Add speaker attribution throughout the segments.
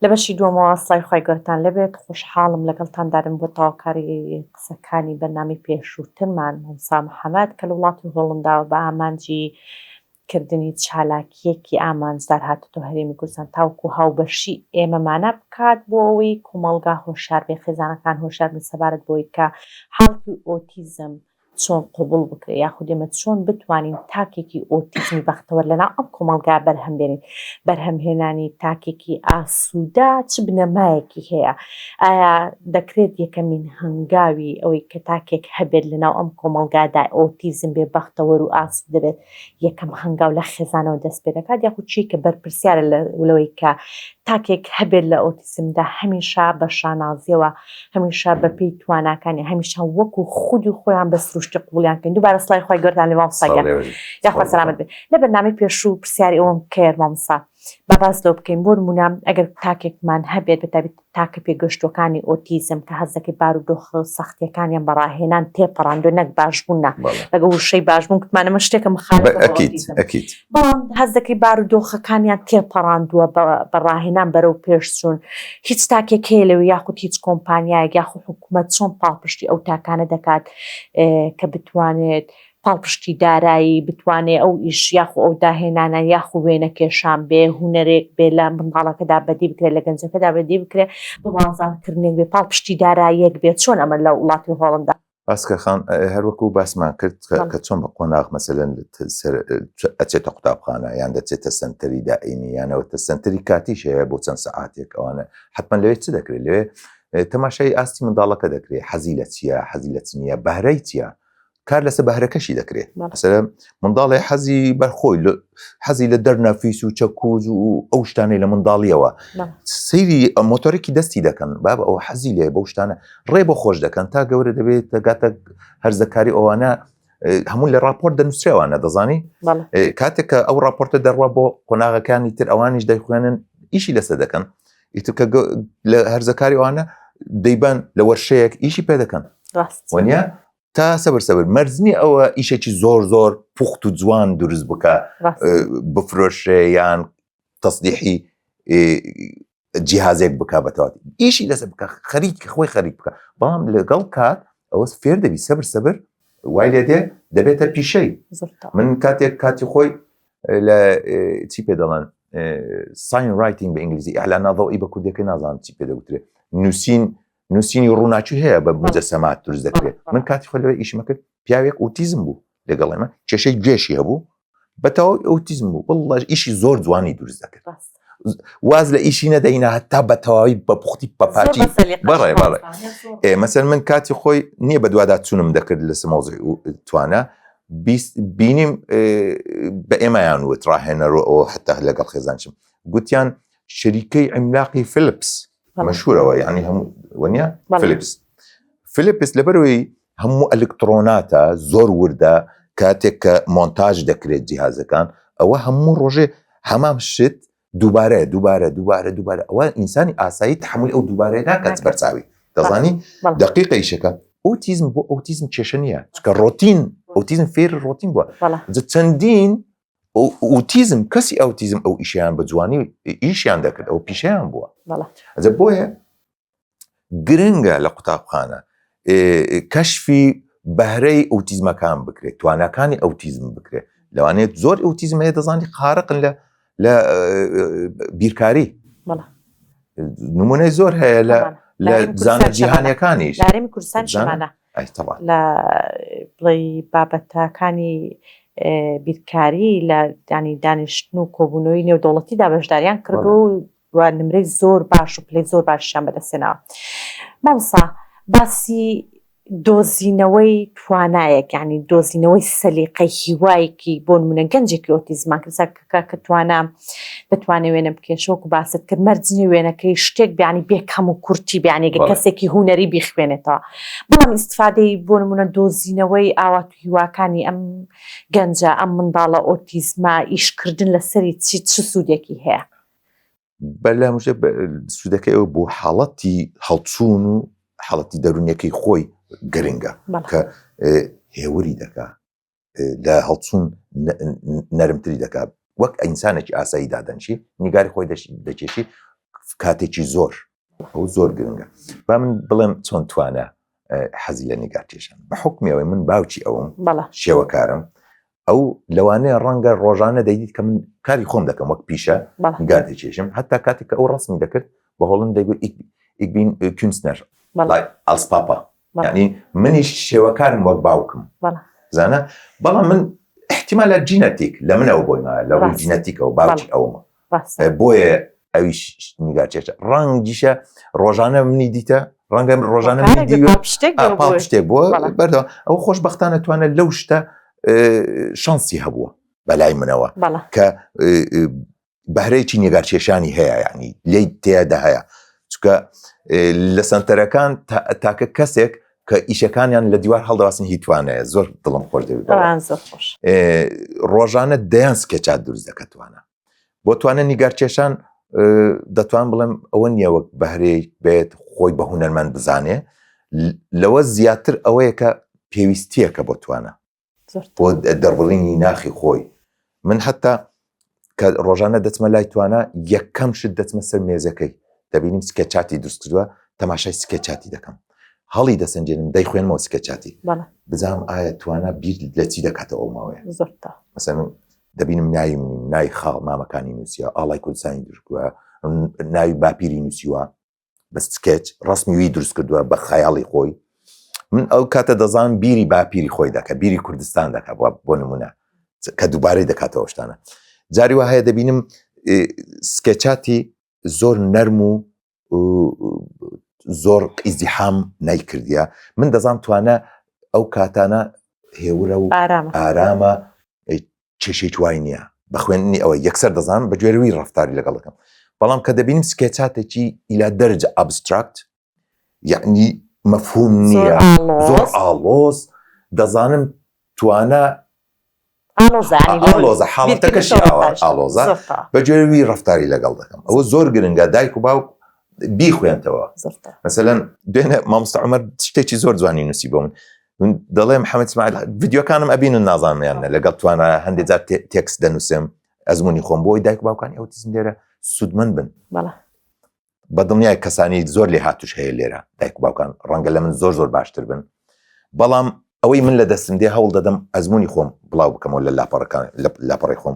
Speaker 1: لە بەشی دووەمەوە سڵای خۆی گەورتان لەبێت خۆشحاڵم لەگەڵتاندارم بۆ تەواوکاری قسەکانی بەرنامەی پێشووترمان مامۆستا محەممەد کە لە وڵاتی هۆڵنداوە بە ئامانجی کردنی چالاکیەکی ئامانجدار هاتوتۆ هەرێمی کوردستان تاوکو هاوبەشی ئێمەمانە بکات بۆ ئەوەی کۆمەڵگا هۆشار بێ خێزانەکان هۆشار بن سەبارەت بۆی کە حاڵی ئۆتیزم چۆن قوبوڵ بکرێت یاخود ئێمە چۆن بتوانین تاکێکی ئۆتیزمی بەختەوەر لەناو ئەم کۆمەڵگا بەرهەم بێنین بەرهەمهێنانی تاکێکی ئاسوودا چ بنەمایەکی هەیە ئایا دەکرێت یەکەمین هەنگاوی ئەوەی کە تاکێک هەبێت لەناو ئەم کۆمەڵگادا ئۆتیزم بێ بەختەوەر و ئاسوود دەبێت یەکەم هەنگاو لە خێزانەوە دەست پێ دەکات یاخود چی کە بەرپرسیارە لەوەی کە تاکێک هەبێت لە ئۆتیزمدا هەمیشە بە شانازیەوە هەمیشە بەپێی تواناکانی هەمیشە وەکو خودی خۆیان بە سروشتی قوبولیان کردن دووبارە سڵای خۆی گەورتان لێ مامۆستاگیان یاخوا سەلامەت بێت لە بەرنامەی پێشوو پرسیاری ئەوم کرد مامۆستا با باس لەو بکەین بۆ نمونە ئەگەر تاکێکمان هەبێت بەتابەت تاکە پێگەشتوەکانی ئۆتیزم کە هەزەکەی بارودۆخە سەختیەکانیان بەڕاهێنان تێپەڕاندوە نەک باشبوونە لەگە وشەی باشبوون کتمانەمە شتێکە مخالف بەڵام هەزەکەی بارودۆخەکانیان تێپەڕاندووە بەڕاهێنان بەرەو پێشچوون هیچ تاکێک هەیە لەوێ یاخود هیچ کۆمپانیایەک یاخود حکوومەت چۆن پاڵپشتی ئەو تاکانە دەکات کە بتوانێت پاڵپشتی دارایی بتوانێت ئەو ئیش یاخو ئەو داهێنانە یاخو وێنە کێشان بێ هوەرێک بێ لە منداڵەکەدا بەدی بکرێت لە گەنجەکەدا بەدی بکرێت بە بازارکردنێک بێ پاڵپشتی داراییەک بێت چۆن ئەمە لە وڵاتی هۆڵندا
Speaker 2: باسکەخان هەروەکو باسمان کرد کە چۆن بە قۆناغ مەسەلەن ئەچێتە قوتابخانە یان دەچێتە سنتەری دائیمی یانەوەتە سنتەری کاتیش هەیە بۆ چەند سەعاتێک ئەوانە حتمما لەوێ چ دەکرێت لەوێ تەماشای ئاستی منداڵەکە دەکرێت حەزی لە چییە حەزی لە چنیە بەهرەی چییە کار لەسەر بەهرەکەشی دەکرێت مەسەلە منداڵی حەزی بەرخۆی حەزی لە دەرنەفیس و چەکوز و ئەو شتانەی لە منداڵیەوە سەیری مۆتۆرێکی دەستی دەکەن با ئەو حەزی لێ بەو شتانە ڕێ بۆ خۆش دەکەن تا گەورە دەبێت دەگاتە هەرزەکاری ئەوانە هەموو لە راپۆرت دەنووسێوانە دەزانی کاتێک کە ئەو راپۆرتە دەڕوا بۆ قۆناغەکانی تر ئەوانیش دەیخوێنن ئیشی لەسەر دەکەن ئیتر کە لە هەرزەکاری ئەوانە دەیبان لە وەرشەیەک ئیشی پێ دەکەن وانە تا سەبەر مەرزنی ئەوە ئیشێکی زۆر پوخت و جوان دروست بکە بفرۆشێ یان تەسلیحی جیهازێک بکە بەتەواتی ئیشی لەسەر بکە خەریک خۆی خەریک بکە بەڵام لەگەڵ کات ئەوە فێر دەبی سەبر وای لێ دێ دەبێتە پیشەی من کاتی خۆی لە چی پێ دەڵێن ساین رایتینگ بە ئینگلیزی ئەعلانەضەوئی بە کوردەکەی نازانم چی پێ دەوترێت نووسینی ڕووناچی هەیە بە مجەسەمات دروست دەکرێت من کاتی خۆ لەوێ ئیشمە کرد پیاوێک ئۆتیزم بوو لەگەڵ ئێمە کێشەی گوێشی هەبوو بەتەواوی ئۆتیزم بوو وەڵڵاش ئیشی زۆر جوانی دروست دەکرد واز لە ئیشی نەدەینا هەتا بەتەواوی بە پوختی بەپاچی بەڕێ مەسەن من کاتی خۆی نییە بە دووادا چوونم دەکرد لە سمۆزی توانە بینیم بە ئێمەیان وت ڕاهێنەرۆ ئەوە حتا لەگەڵ خێزانشم گوتیان شەریکەی عیملاقی فلیپس مەشهورەوە یعنی هەموو وەنیا فلیپس لەبەرەوەی هەموو ئەلکترۆناتە زۆر وردە کاتێک کە مۆنتاژ دەکرێت جیهازەکان ئەوە هەموو ڕۆژێ هەمان شت دووبارە ئەوە ئینسانی ئاسایی تحمل ئەو دووبارەیە ناکات بەرچاوی دەزانی دقیقە ئیشەکە ئۆتیزم بۆ ئۆتیزم کێشە نییە چکە ڕۆتین ئۆتیزم فێر ڕۆتین بووە چەندین ئۆتیزم کەسی ئۆتیزم ئەو ئیشیان بە جوانی ئیشیان دەکرد ئەو پیشیان بووە بۆیە گرنگە لە قوتابخانە کەشفی بەهرەی ئۆتیزمەکان بکرێت توانەکانی ئۆتیزم بکرێت لەوانێت زۆر ئۆتیزم هەیە دەزانی خارقن لە بیرکاری نمونەی زۆر هەیە لە زانە جیهانیەکانیش
Speaker 1: لارێمی کوردستان شمانە لە بڵێ بابەتەکانی بیرکاری لە ینی دانیشتن و کۆبوونەوەی نێودەوڵەتیدا بەشداریان کردو و نمرەی زۆر باش و پلەی زۆر باشیان بەدەستێنەوە مامۆستا باسی دۆزینەوەی توانایەک ینی دۆزینەوەی سەلیقەی هیوایەکی بۆ نمونە گەنجێکی ئۆتیزمان کردسا کە توانە بتوانێت وێنە بکێشەوەکو باست کرد مەرجنی وێنەکەی شتێک بیانی بێکەم و کورتی بیانێگە کەسێکی هوەری بیخوێنێتەوە بەڵام ئیسفادەی بۆ نمونە دۆزینەوەی ئاوات و هیواکانی ئەم گەنجە ئەم منداڵە ئۆتیزما ئیشکردن لەسەری چ سوودێکی هەیە
Speaker 2: بەلامژە سوودەکەی ئەوە بۆ حاڵەتی هەڵچوون و حاڵەتی دەرونیەکەی خۆی گرنگە کە هێوری دەکا لە هەڵچوون نەرمتری دەکات وەک ئینسانێکی ئاسایی دادەنشی نیگاری خۆی دەکێشی کاتێکی زۆر ئەو زۆر گرنگە. با من بڵێم چۆن توانە حەزی لە نیگارکێشان بە حکمیەوەی من باوکی ئەوم شێوەکارم ئەو لەوانەیە ڕەنگە ڕۆژانە دەیدیت کە من کاری خۆم دەکەم وەک پیشە نیگار دەکێشم حتا کاتێک کە ئەو ڕسمی دەکرد بە هۆڵم دەیگوت ئیکبین کونستنەر ئەلسپاپا یعنی منیش شێوەکارم وەک باوکم زانە بەڵام من احتیمالە جینەتیک لە منەوە بۆیمە لە ڕووی جینەتیکەوە باوکی ئەومە بۆیە ئەویش نیگارکێشە ڕەنگیشە ڕۆژانە منی دیتە ڕەنگە ڕۆژانە شتێک بووە بەردەوە ئەو خۆشبەختانە توانێت لەو شتە شانسی هەبووە بەلای منەوە کە بەهرەیەکی نیگارکێشانی هەیە یعنی لێی تێدا هەیە چکە لە سنتەرەکان تاکە کەسێک کە ئیشەکانیان لە دیوار هەڵدەواسن هیتوانەیە زۆر دڵم خۆش دەوێت ڕۆژانە دەیان سکێچات دروست دەکەتوانە بۆ توانە نیگارکێشان دەتوان بڵێم ئەوە نییە وەک بەهرەیە بێت خۆی بە هونەرمەند بزانێ لەوە زیاتر ئەوەیە کە پێویستیەکە بۆ توانە بۆ دەربڕینی ناخی خۆی من حتا کە ڕۆژانە دەچمە لای توانە یەکەم شت دەچمە سەر مێزەکەی دەبینیم سکێچاتی دروست کردووە تەماشای سکێچاتی دەکەم هەڵی دەسەنجێنم دەیخوێنمەوە سکێچاتی بزانم ئایا توانە بیر لە چی دەکاتەوە ماوەیە مەسەن دەبینم ناوی خاڵ مامەکانی نووسیە ئاڵای کوردستانی دروستکووە ناوی باپیری نووسیوە بە سکێچ ڕسمی وی دروست کردووە بە خەیاڵی خۆی من ئەو کاتە دەزانم بیری باپیری خۆی دەکە بیری کوردستان دەکات بۆ نمونە کە دووبارەی دەکاتەوە شتانە جاری وا هەیە دەبینم سکێچاتی زۆر نەرم و زۆر ئیزدیحام نایکردیە من دەزانم توانە ئەو کاتانە هێورە و ئارامە کێشێک وای نییە بە خوێندنی ئەوە یەکسەر دەزانم بە گوێرەوەی ڕەفتاری لەگەڵ دەکەم بەڵام کە دەبینیم سکێچاتێکی ئیلا دەرجە ئابستراکت یعنی مەفهوم نییە زۆر ئاڵۆز دەزانم توانە ئاڵۆزە حاڵەتەکەشی ئاڵۆزە بە گوێرەوەی ڕەفتاری لەگەڵ دەکەم ئەوە زۆر گرنگە دایک و باوک بیخوێنتەوە مەسەلەن دوێنێ مامۆستا عومەر شتێکی زۆر جوانی نووسی بۆ من دەڵێ محەممەد اسماعیل ڤیدیۆکانم ئەبینن نازانیانە لەگەڵ توانە هەندێک جار تێکست دەنووسم ئەزمموی خۆم بۆی دایک و باوکانی ئەوتیزم لێرە سوودمەند بن بە دڵنیای کەسانی زۆر لێ هاتوش هەیە لێرە دایک و باوکان ڕەنگە لە من زۆر باشتر بن بەڵام ئەوەی من لە دەستم دێ هەوڵ دەدەم ئەزمموی خۆم بڵاو بکەمەوە لە لاپەڕی خۆم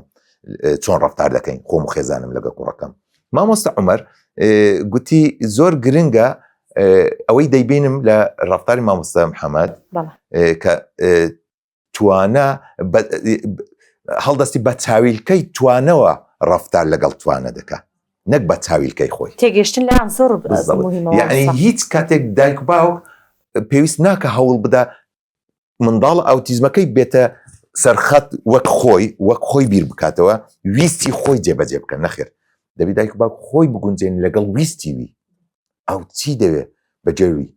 Speaker 2: چۆن ڕەفتار دەکەین خۆم و خێزانم لەگە کوڕەکەم مامۆستا عومەر گوتی زۆر گرنگە ئەوەی دەیبینم لە ڕەفتاری مامۆستا محەممەد کە توانە هەڵدەستی بە چاویلکەی توانەوە ڕەفتار لەگەڵ توانە دەکە نەک بە چاویلکەی خۆی
Speaker 1: تێگەشتن لەیان زۆر
Speaker 2: یعنی هیچ کاتێک دایک و باوک پێویست ناکە هەوڵ بدە منداڵ ئاوتیزمەکەی بێتە سەرخەت وەک خۆی بیر بکاتەوە ویستی خۆی جێبەجێ بکە نەخێر دەبی دایک و باوک خۆی بگونجێن لەگەڵ ویستیوی ئەو چی دەوێت بەجێوی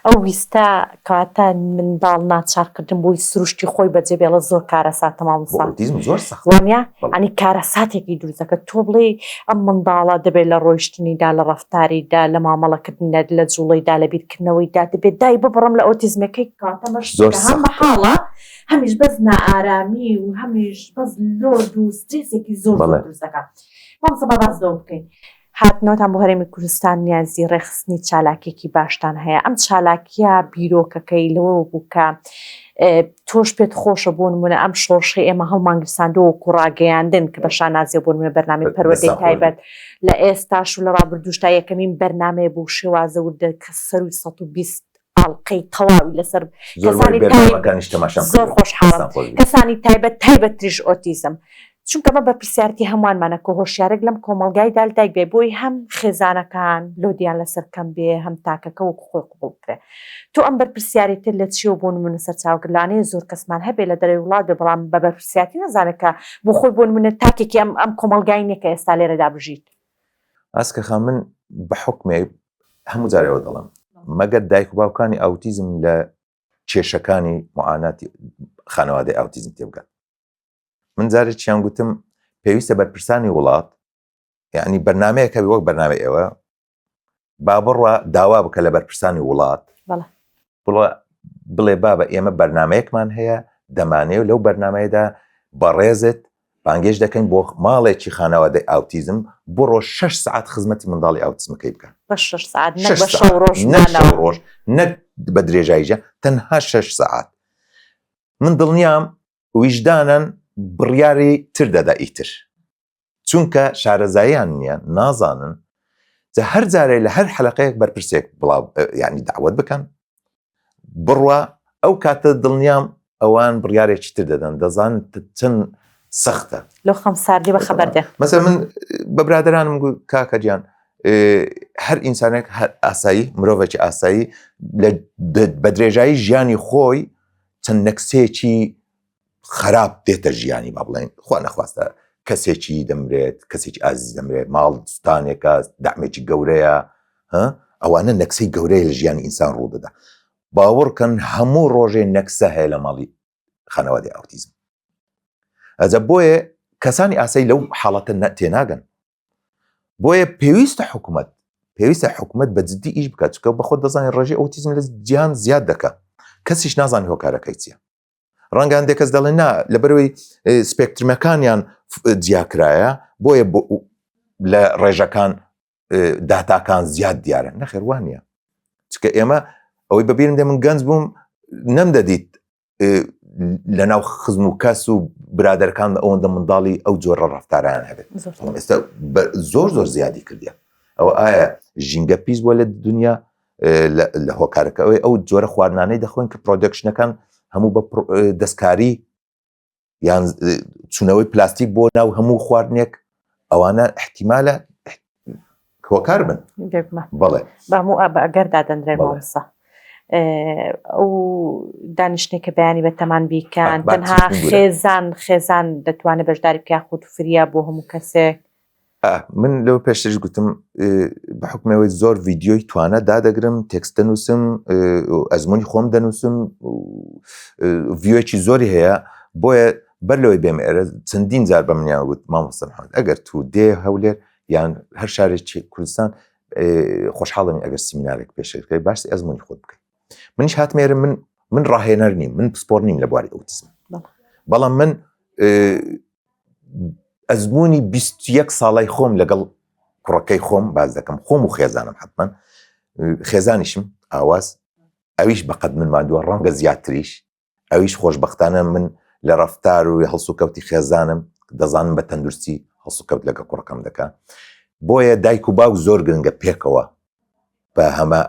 Speaker 1: ئەو ویستە کاتە منداڵ ناچارکردن بۆی سروشتی خۆی بەجێ بێڵە زۆر کارەساتە
Speaker 2: مامۆستا زۆر
Speaker 1: وانە ئەنی کارەساتێکی دروستەکە تۆ بڵێ ئەم منداڵە دەبێت لە ڕۆیشتنیدا لە ڕەفتاریدا لە مامەڵەکردندا لە جوڵەیدا لە بیرکردنەوەیدا دەبێت دای ببڕم لە ئۆتیزمەکەی کاتەمەش هەم بەحاڵە هەمیش بەس نائارامی و هەمیش بەس لۆرد و سترێسێکی زۆر دروستەکە مامۆستا باز دەوم بکەین هاتنەوەتان بۆ هەرێمی کوردستان نیازی ڕێخستنی چالاکێکی باشتان هەیە ئەم چالاکیە بیرۆکەکەی لەوە بووکە تۆش پێت خۆشە بۆ نمونە ئەم شۆڕشەی ئێمە هەڵمانگرساندەوە و کوڕاگەیاندن کە بە شانازیە بۆ نمونە بەرنامەی پەروەردەی تایبەت لە ئێستاش و لە ڕابردووشتا یەکەمین بەرنامەیە بۆ شێوازە وردە کە سەروی 120 ئاڵلقەی تەواوی لەسەر زۆر خۆشحاڵم کەسانی تایبەت تریش ئۆتیزم چونکە مە بە پرسیارەتی هەموانمانە کە هۆشیارێک لەم کۆمەڵگای دایک بێ بۆی هەم خێزانەکان لۆدیان لەسەر کەم بێ هەم تاکەکە وەکو خۆی قبوڵ بکرێ تۆ ئەم بەرپرسیارەتت لە چیەوە بۆ نمونە سەرچاوگرلانەیە زۆر کەسمان هەبێ لە دەرەوەی وڵات بێ بەڵام بە بەرپرسیارەتی نەزانێت کە بۆ خۆی بۆ نمونە تاکێکی ئەم کۆمەڵگای نییە کە ئێستا لێرەدا بژیت
Speaker 2: ئاسکە خا من بە حکمێ هەموو جارەوە دەڵم مەگەر دایک و باوکانی ئاوتیزم لە کێشەکانی معاناتی خانەوادەی ئاوتیزم تێبگات من جارێکیان گوتم پێویستە بەرپرسانی وڵات یعنی بەرنمەیەکە وەک بەرنامەی ئێوە با بڕە داوا بکە لە بەرپرسانی وڵات بڵێ بابە ئێمە بەرنمەیەکمان هەیە دەمانەیە لەو بەرنمەیەدا بەڕێزت بانگێژ دەکەین بۆ ماڵێکی خانەوادەی ئاوتیزم بڕۆ 6 ساعت خزمەتی منداڵی ئاوتیزمەکەی بکەن
Speaker 1: بە 6 ساعت نەک بە شەو ڕۆژ
Speaker 2: نەک بە درێژاییژە تەنها 6 ساعت. من دڵنیام ویژدانن بڕیاری تر دەدا ئیتر چونکە شارەزاییان نییە نازانن جا هەر جارێ لە هەر حەلەقەیەک بەرپرسێک بڵاو یعنی داوت بکەن بڕوا ئەو کاتە دڵنیام ئەوان بڕیارێکی تر دەدەن دەزان چەند سەختە
Speaker 1: لەو خەم ساردی بە خەبەردێ.
Speaker 2: مەسەڵەن من بە برادرانم گوت کاکە گیان هەر ئینسانێک هەر ئاسایی مرۆڤێکی ئاسایی بە درێژایی ژیانی خۆی چەند نەکسێکی خراپ دێتە ژیانی با بڵێن خوا نەخواستە کەسێکی دەمرێت کەسێکی ئازیز دەمرێت ماڵ سوستانێکە دەعمێکی گەورەیە ئەوانە نەکسەی گەورەیە لە ژیانی ئینسان ڕوودەدا باوەڕکەن هەموو ڕۆژێ نەکسە هەیە لە ماڵی خانەوادەی ئاوتیزم. ئەجە بۆیە کەسانی ئاسایی لەو حاڵەتە تێناگەن بۆیە پێویستە حکوومەت بە جددی ئیش بکات چکە بەخۆ دەزانین ڕێژەی ئۆتیزم لە جیهان زیاد دەکات کەسیش نازانێت هۆکارەکەی چییە ڕەنگە هەندێک کەس دەڵێن نا لەبەرەوەی سپێکترمەکانیان جیاکرایە بۆیە لە ڕێژەکان داتاکان زیاد دیارن نەخێر وان نیە چکە ئێمە ئەوەی بەبیرم دێ من گەنج بووم نەمدەدیت لەناو خزم و کەس و برادەرەکان ئەوەندە منداڵی ئەو جۆرە ڕەفتاران هەبێت ئێستا زۆر زیادی کردیە ئەوە ئایا ژینگە پیس بۆ لە دنیا لە هۆکارەکەەوەی ئەو جۆرە خواردنانەی دەخۆین کە پرۆدەکشنەکان هەموو بە دەستکاری یان چونەوەی پلاستیک بۆ ناو هەموو خواردنێک ئەوانە احتیمالە هۆکار بن بەڵێ
Speaker 1: بەموو ئەگەر دادەندرێن مامۆستا ئەو دانیشتێکە بەیانی بە تەمان بیکەن تەنها خێزان دەتوانێت بەشداری بکە خۆت فریا بۆ هەموو کەسێک.
Speaker 2: من لەو پێشترش گوتم بە حکمەوەی زۆر ڤیددیۆی توانە دادەگرم تێکست دەنووسم ئەزمموی خۆم دەنووسم ڤیۆکی زۆری هەیە بۆیە بەر لەوەی بێم ئێرە چەندین جار بە منیان گوت مامۆستا محەممەد ئەگەر تو دێ هەولێر یان هەر شارێکی کوردستان خۆشحاڵمی ئەگەر سیمینارێک پێشێتکەی باسی ئەزمموی خۆت بکەیت. منیش هاتمێرە من ڕاهێنەر نیم من پسپۆر نیم لە بواری ئۆتیزم بەڵام من ئەزمموی 21 ساڵی خۆم لەگەڵ کوڕەکەی خۆم باز دەکەم خۆم و خێزانم حتمما خێزانیشم ئاواز ئەویش بەقەد من مادووە ڕەنگە زیاتریش ئەویش خۆشبەختانە من لە ڕەفتار و هەڵسو کەوتی خێزانم دەزانم بە تەندروستی هەڵسو کەوت لەگە کوڕەکەم دەکا بۆیە دایک و باوک زۆر گرنگە پێکەوە بە هەمە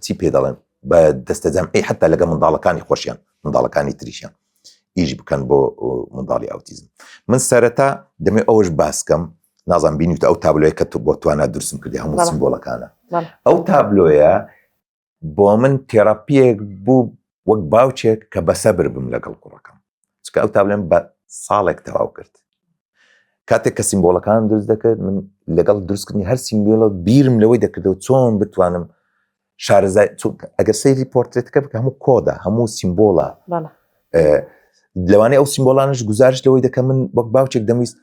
Speaker 2: چی پێ دەڵێن بە دەستەجەمعی حتا لەگە منداڵەکانی خۆشیان منداڵەکانی تریشیان ئیش بکەن بۆ منداڵی ئاوتیزم. من سەرەتا دەمێ ئەوش باسکەم نازان بینیت ئەو تابلۆیە کە بۆ توانە درسم کردی هەموو سیمبۆلەکانە ئەو تابلۆیە بۆ من تێراپیەک بوو وەک باوچێک کە بەسەبر بم لەگەڵ کوڕەکەم چکە ئەو تابلێن بە ساڵێک تەواو کرد کاتێک کە سیمبۆلەکان دروست دەکرد من لەگەڵ دروستکردنی هەر سیمبۆلە بیرم لەوەی دەکردەوە چۆن بتوانم شارەزای ئەگەر سەیری پۆرترێتەکە بکە هەموو کۆدە هەموو سیمبۆلە لەوانەیە ئەو سیمبۆلانش گزارش لەوەی دەکەم من وەک باوچێک دەمویست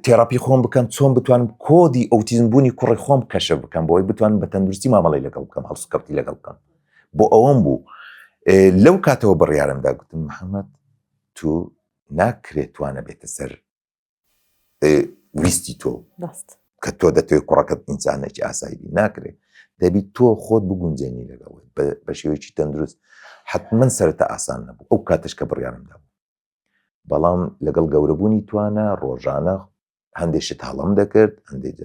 Speaker 2: تێراپی خۆم بکەم چۆن بتوانم کۆدی ئۆتیزم بوونی کوڕی خۆم کەشف بکەم بۆی بتوانم بە تەندروستی مامەڵی لەگەڵ بکەم هەڵسوکەوتی لەگەڵ بکەم بۆ ئەوەم بوو لەو کاتەوە بڕیارمدا گوتم محەممەد تو ناکرێت توانە بێتە سەر ویستی تۆ کە تۆ دەتوێت کوڕەکەت ئینسانێکی ئاسایی بی ناکرێت دەبی تۆ خۆت بگونجێنی لەگەڵ بە شێوەیەکی تەندروست حتمما سەرەتا ئاسان نەبوو ئەو کاتش کە بڕیارمدا بوو بەڵام لەگەڵ گەورەبوونی توانە ڕۆژانە هەندێکشت هەڵم دەکرد هەندێک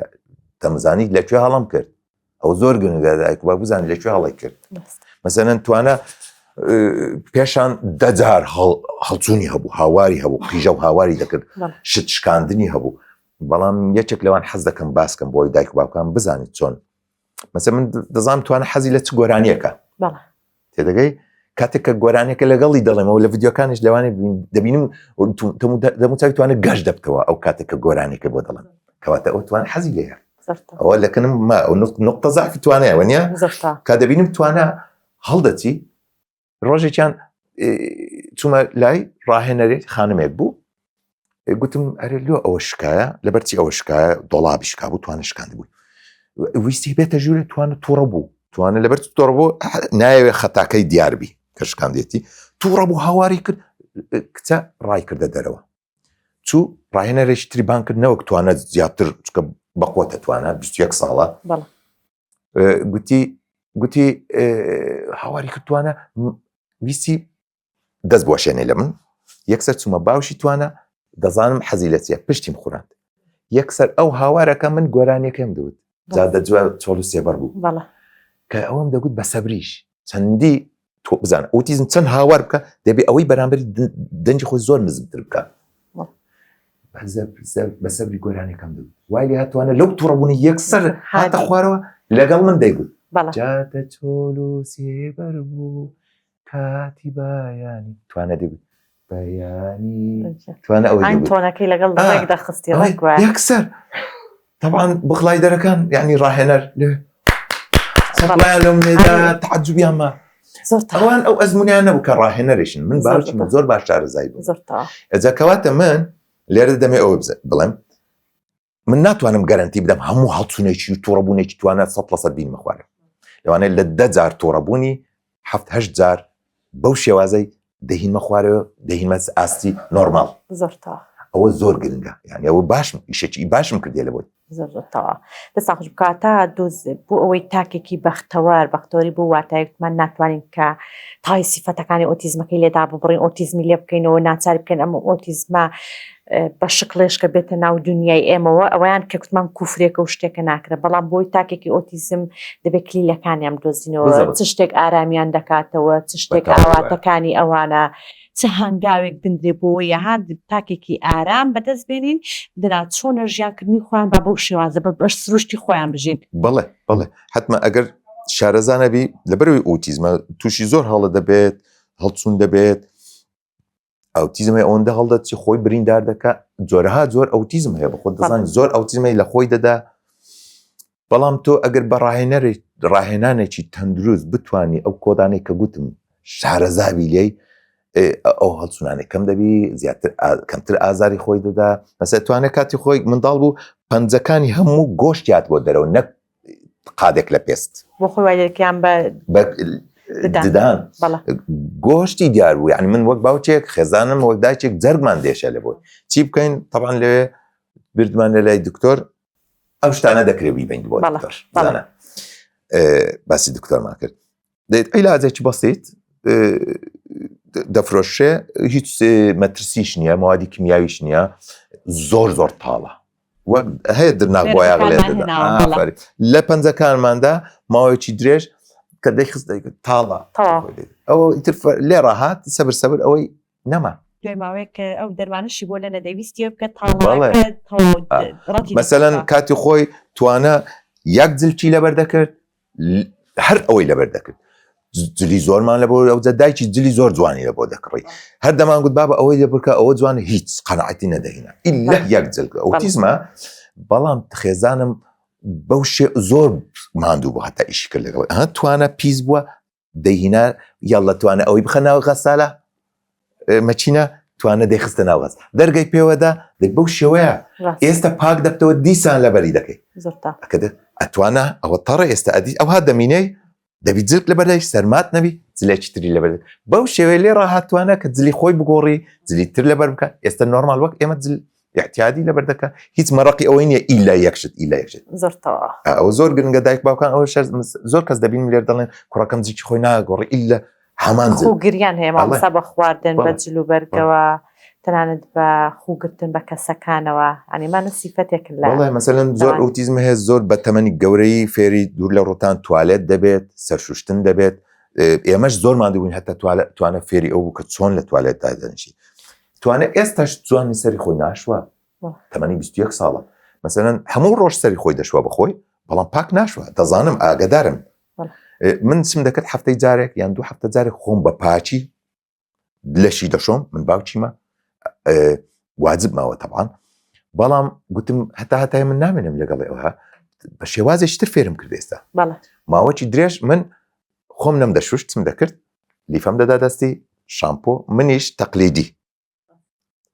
Speaker 2: تەمزانی لەکوێ هەڵم کرد ئەو زۆر گرنگە دایک با بزانانی لەکوێ هەڵی کرد مەسەلەن توانە پێشان دەجار هەڵچوونی هەبوو هاواری هەبوو قیژە و هاواری دەکرد شت شکاندنی هەبوو بەڵام یەکێک لەوان حەز دەکەم باسکەم بۆی دایک و باوکان بزانیت چۆن مەسەلەن من دەزانم توانە حەزی لە چ گۆرانیەکە تێدەگەی کاتێک کە گۆرانێکە لەگەڵی دەڵێمەوە لە ڤیدیۆکانش لەوانێ دەبینم دەموچاوی توانە گەشت دەبکەوە ئەو کاتێک کە گۆرانێکە بۆ دەڵێن کەواتە ئەو توانە حەزی لێیە ئەوە لەکنم نقطە زعفی توانەیە وەنیە کا دەبینم توانە هەڵدەچی ڕۆژێکیان چوومە لای ڕاهێنەرێت خانمێک بوو گوتم ئەرێ لۆ ئەوە شکایە لەبەرچی ئەوە شکایە دۆڵابی شکا بوو توانە شکاندی بوو ویستی بێتە ژوورێ توانە تووڕە بوو توانە لەبەر تووڕە بوو نایەوێت خەتاکەی دیاربی کە شکاندێتی تووڕە بوو هاواری کرد کچە ڕای کردە دەرەوە چوو ڕاهێنەرێکی تری بان کرد نەوەک توانە زیاتر بەقوتە توانە 21 ساڵە گوتی هاواری کردوانە ویستی دەست بۆشێنێ لە من یەکسەر چوومە باوشی توانە دەزانم حەزی لە چیە پشتیم خوراند یەکسەر ئەو هاوارەکە من گۆرانیەکەم دەوت جادە جوێ 43 بوو کە ئەوەم دەگوت بە سەبریش چەندی تۆ بزانە ئۆتیزم چەند هاوار بکە دەبێ ئەوەی بەرامبەری دەنجی خۆی زۆر نزمتر بکە بە سەبری گۆرانیەکەم دەوت وای لێ هاتوانە لەو تووڕەبوونی یەکسەر هاتە خوارەوە لەگەڵ من دەیگوت جاتە چۆل و سێبەر بوو کاتی بایانی توانە دەگوت بەیانی توانە ئەوەی
Speaker 1: تۆنەکەی لەگەڵ دەخستی
Speaker 2: یەکسەر طبعا بخڵای دەرەکان یعنی ڕاهێنەر سەڵایان لەم لێدا تەعەجوبیان ما ئەوان ئەو ئەزمونیان نەبوو کە ڕاهێنەرێشن من باوکی زۆر باش شارەزایی بوو ئەجا کەواتە من لێرە دەمێ ئەوە بڵێم من ناتوانم گەرانتی بدەم هەموو هەڵچوونێکی و تووڕەبوونێکی توانە 100% بینمە خوارە لەوانەیە لە 10 جار تووڕەبوونی 7-8 جار بەو شێوازەی دەهینمە خوارەوە دەهینمە ئاستی نۆرماڵ ئەوە زۆر گرنگە یعنی ئەوە باشم ئیشێکی باشم کردێ لە بۆی
Speaker 1: زۆرتەوە دەستاخش بکاتە دۆز بۆ ئەوەی تاکێکی بەختەوەری بۆ واتایەکمان ناتوانین کە تای سیفەتەکانی ئۆتیزمەکەی لێدا ببڕین ئۆتیزمی لێ بکەینەوە ناچاری بکەین ئەمە ئۆتیزمە بە شقلێشکە بێتە ناو دنیای ئێمەوە ئەویان کە کوتمان کوفرێکە و شتێکە ناکرێ بەڵام بۆی تاکێکی ئۆتیزم دەبێت کلیلەکانیان بدۆزینەوە چ شتێک ئارامیان دەکاتەوە چ شتێک ئاواتەکانی ئەوانە چه هەنگاوێک بندرێ بۆەوە یاها تاکێکی ئارام بەدەست بێنین دنا چۆنە ژیانکردنی خۆیان بە بەو شێوازە بە بەش سروشتی خۆیان بژین
Speaker 2: بڵێ حتمما ئەگەر شارەزانەبی لەبەرەوەی ئۆتیزمە تووشی زۆر هەڵە دەبێت هەڵچوون دەبێت ئەوتیزمە ئەوەندە هەڵدەت چی خۆی بریندار دەکات جۆرەها زۆر ئەوتیزم هەیە بە خۆت دەزانانی زۆر ئەوتیزمی لە خۆی دەدا بەڵام تۆ ئەگەر بە ڕاهێنانێکی تەندروست بتانی ئەو کۆدانەی کە گوتم شارەزاوی لێی ئەو هەڵچوونانێک کەم دەبی زیاتر کەمتر ئازاری خۆی دەدا مەسەڵەن توانێت کاتی خۆی منداڵ بوو پەنجەکانی هەموو گۆشتیات بۆ دەرەوە نەک قادێک لە پێست
Speaker 1: بۆ خۆی وایەکیان بە
Speaker 2: ددان گۆشتی دیار بوو یعنی من وەک باوچێک خێزانم وەک دایکێک جەرگمان دێشە لە بۆی چی بکەین طبعا لێ بردمان لە لای دکتۆر ئەو شتانە دەکرێت بیبین بۆ دکتۆر بزانە باسی دکتۆرمان کرد دەیت عیلاجێکی بەسیط دەفرۆشێ هیچ مەترسیش نییە موادی کیمیاویش نییە زۆر تاڵە وەک هەیە درناغبۆیاغ لێ دەدا لە پەنجەکانماندا ماوەیەکی درێژ کە دەیخست دەیکرد تاڵە ئەوە ئیتر لێ ڕاهات سەبر ئەوەی نەما
Speaker 1: دوای ماوەیە کە ئەو دەرمانشی بۆ لە نەدەویستی بکە
Speaker 2: مەسەلەن کاتی خۆی توانە یەک جلکی لەبەر دەکرد هەر ئەوەی لەبەر دەکرد جلی زۆرمان لە بۆ ئەوجە دایکی جلی زۆر جوانی لە بۆ دەکڕی هەر دەمان گوت بابە ئەوەی دەبکە ئەوە جوانە هیچ قەنەعەتی نەدەهێنا ئیلا یەک جلکە ئۆتیزمە بەڵام خێزانم بەو زۆر ماندوو بوو هەتا ئیشی کرد لەگەڵ توانە پیس بووە دەیهینا یاڵە توانە ئەوەی بخە ناو غەسالە مەچینە توانە دەیخستە ناو غەز دەرگای پێوەدا دەی بەو شێوەیە ئێستا پاک دەبتەوە دیسان لەبەری دەکەی ئەتوانە ئەوە تەڕە ئێستا ئەدی ئەوها دەمینەی دەبی جلک لەبەردەی سەرمات نەبی جلێکی تری لەبەر بەو شێوەیە لێ ڕاهاتوانە کە جلی خۆی بگۆڕی جلی تر لەبەر بکە ئێستا نۆرمال وەک ئێمە جل احتیادی لەبەر دەکە هیچ مەڕقی ئەوەی نیە ئیلا یەکشت ئەو زۆر گرنگە دایک باوکان ئەوە زۆر کەس دەبین لێر دەڵێن کوڕەکەم جیکی خۆی ناگۆڕی ئیلا هەمان
Speaker 1: گریان هەیە مامۆستا بە خواردن بە جلو بەرگەوە تەنانەت بە خوگرتن بە کەسەکانەوە ئەنیمانە سیفەتێک
Speaker 2: لە مەسەلەن زۆر ئۆتیزم هەیە زۆر بە تەمەنی گەورەی فێری دوور لە ڕۆتان توالێت دەبێت سەرشوشتن دەبێت ئێمەش زۆرمان دەبووین هەتا توانە فێری ئەو بوو کە چۆن لە توالێت دادەنشی توانێت ئێستاش جوانی سەری خۆی ناشوە تەمەنی 21 ساڵە مەسەلەن هەموو ڕۆژ سەری خۆی دەشوە بەخۆی بەڵام پاک ناشوە دەزانم ئاگدارم من چم دەکرد هەفتەی جارێک یان 2 هەفتە جارێک خۆم بە پاچی لەشی دەشۆم من باوچیمە واجب ماوە طبعا بەڵام گوتم هەتای من نامێنم لەگەڵ ئەوها بە شێوازێکی تر فێرم کرد ئێستا ماوەکی درێژ من خۆم نەم دەشوشت چم دەکرد لیفەم دەدا دەستی شامپۆ منیش تەقلیدی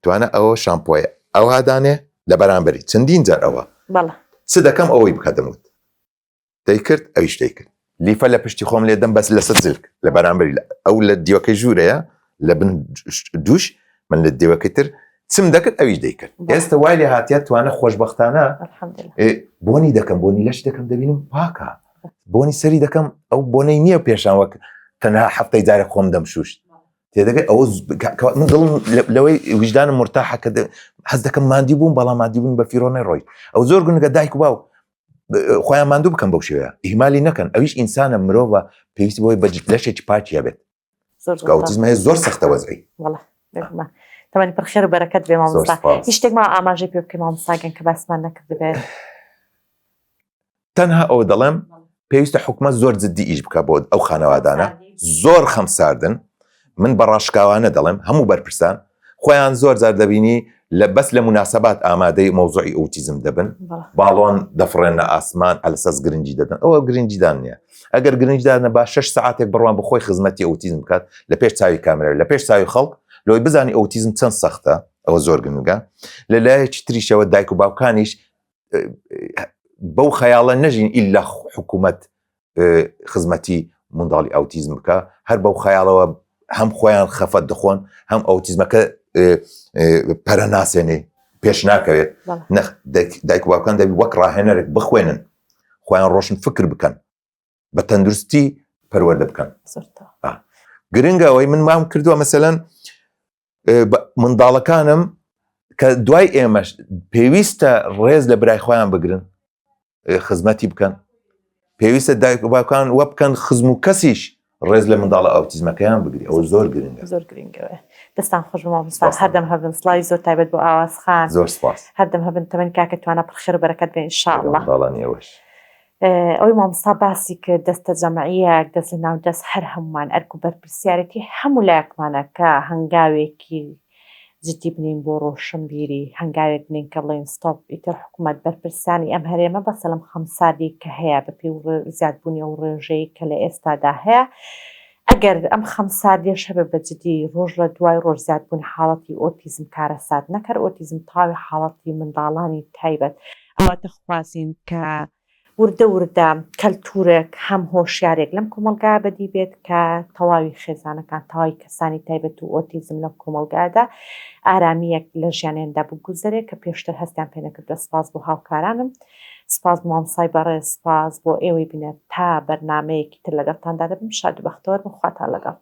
Speaker 2: توانە ئەوە شامپۆیە ئەو هادانێ لە بەرامبەری چەندین جار ئەوە چ دەکەم ئەوەی بکە دەموت دەیکرد ئەویش دەیکرد لیفە لە پشتی خۆم لێ دەم بەس لەسەر جلک لە بەرامبەری ئەو لە دیوەکەی ژوورەیە لە بن دووش من لە دیوەکەی تر چم دەکرد ئەویش دەیکرد ئێستا وای لێ هاتیە توانە خۆشبەختانە بۆنی دەکەم بۆنی لەش دەکەم دەبینم پاکە بۆنی سەری دەکەم ئەو بۆنەی نییە پێشان وەک تەنها هەفتەی جارێک خۆم دەمشوشت تێدەگەی ئەوە من دڵم لەوەی وجدانم مرتاحە کە حەز دەکەم مادی بووم بەڵام مادی بوون بە فیرۆنەی ڕۆی ئەو زۆر گونگە دایک و باو خۆیان ماندوو بکەم بەو شێوەیە ئیهمالی نەکەن ئەویش ئینسانە مرۆڤە پێویستی بۆی بە لەشێکی پاچیە بێت ئەوتیزم هەیە زۆر سەختە وەزعی
Speaker 1: تەمەنی پرخێر و بەرەکەت بێ مامۆستا هیچ شتێک ما ئاماژەی پێ بکەین مامۆستاگەن کە باسمان نەکرد بێت
Speaker 2: تەنها ئەوە دەڵێم پێویستە حکومەت زۆر جددی ئیش بکە بۆ ئەو خانەوادانە زۆر خەمساردن من بە ڕاشکاوانە دەڵێم هەموو بەرپرسان خۆیان زۆر جار دەبینی بەس لە مناسبات ئامادەی مۆزوعی ئۆتیزم دەبن باڵۆن دەفڕێنە ئاسمان ئەلسەس گرنگی دەدەن ئەوە گرنگیدان نییە ئەگەر گرنگدانە با 6 ساعتێک بڕوان بخۆی خزمەتی ئۆتیزم بکات لە پێش چاوی کامێرە لە پێش چاوی خەڵک لۆی بزانی ئۆتیزم چەند سەختە ئەوە زۆر گرنگە لە لایەکی تریشەوە دایک و باوکانیش بەو خەیاڵە نەژین ئیلا حکوومەت خزمەتی منداڵی ئۆتیزم بکە هەر بەو خەیاڵەوە هەم خۆیان خەفەت دەخۆن هەم ئۆتیزمەکە پەرە ناسێنێ پێش ناکەوێت دایک و باوکان دەبی وەک ڕاهێنەرێک بخوێنن خۆیان ڕۆشن فکر بکەن بە تەندروستی پەروەردە بکەن گرنگە ئەوەی من مام کردووە مەسەلەن منداڵەکانم کە دوای ئێمەش پێویستە ڕێز لە برای خۆیان بگرن خزمەتی بکەن پێویستە دایک و باوکان وە بکەن خزم و کەسیش ڕێز لە منداڵە ئۆتیزمەکەیان بگری ئەوە زۆر گرنگە
Speaker 1: زۆر گرنگەوە دەستان خۆش مامۆستا هەردەم هەبن سڵاوی زۆر تایبەت بۆ ئاوازخان
Speaker 2: زۆر سپاس
Speaker 1: هەردەم هەبن تەمەنی کاکە توانە پرخێر و بەرەکەت بێ ئینشاءالله
Speaker 2: منداڵانیەوەش
Speaker 1: ئەوەی مامۆستا باسی کرد دەستە جەمعیەک دەست لە ناو دەست هەر هەمومان ئەرک و بەرپرسیارەتی هەموو لایەکمانە کە هەنگاوێکی جدی بنین بۆ ڕۆشنبیری هەنگاوێک بنین کە بڵێن ستۆپ ئیتر حکوومەت بەرپرسانی ئەم هەرێمە بەسە لەم خەمسادی کە هەیە بەپێی زیادبوونی ئەو ڕێژەی کە لە ئێستادا هەیە ئەگەر ئەم خەمسادیش هەبێ بە جدی ڕۆژ لە دوای ڕۆژ زیادبوونی حاڵەتی ئۆتیزم کارەسات نەکەر ئۆتیزم تاوی حاڵەتی منداڵانی تایبەت ئەوە دەخوازین کە وردە کەلتورێک هەم هۆشیارێک لەم کۆمەلگا بەدی بێت کە تەواوی خێزانەکان تەواوی کەسانی تایبەت و ئۆتیزم لەم کۆمەلگادا ئارامیەک لە ژیانیاندا بگوزارێت کە پێشتر هەستیان پێ نەکردووە سپاس بۆ هاوکارانم سپاس بۆ مامۆستای بەڕێز سپاس بۆ ئێوەی بینێت تا بەرنامەیەکی تر لەگەڵتاندا دەبم شاد و بەختەوەر بخواتان لەگەڵ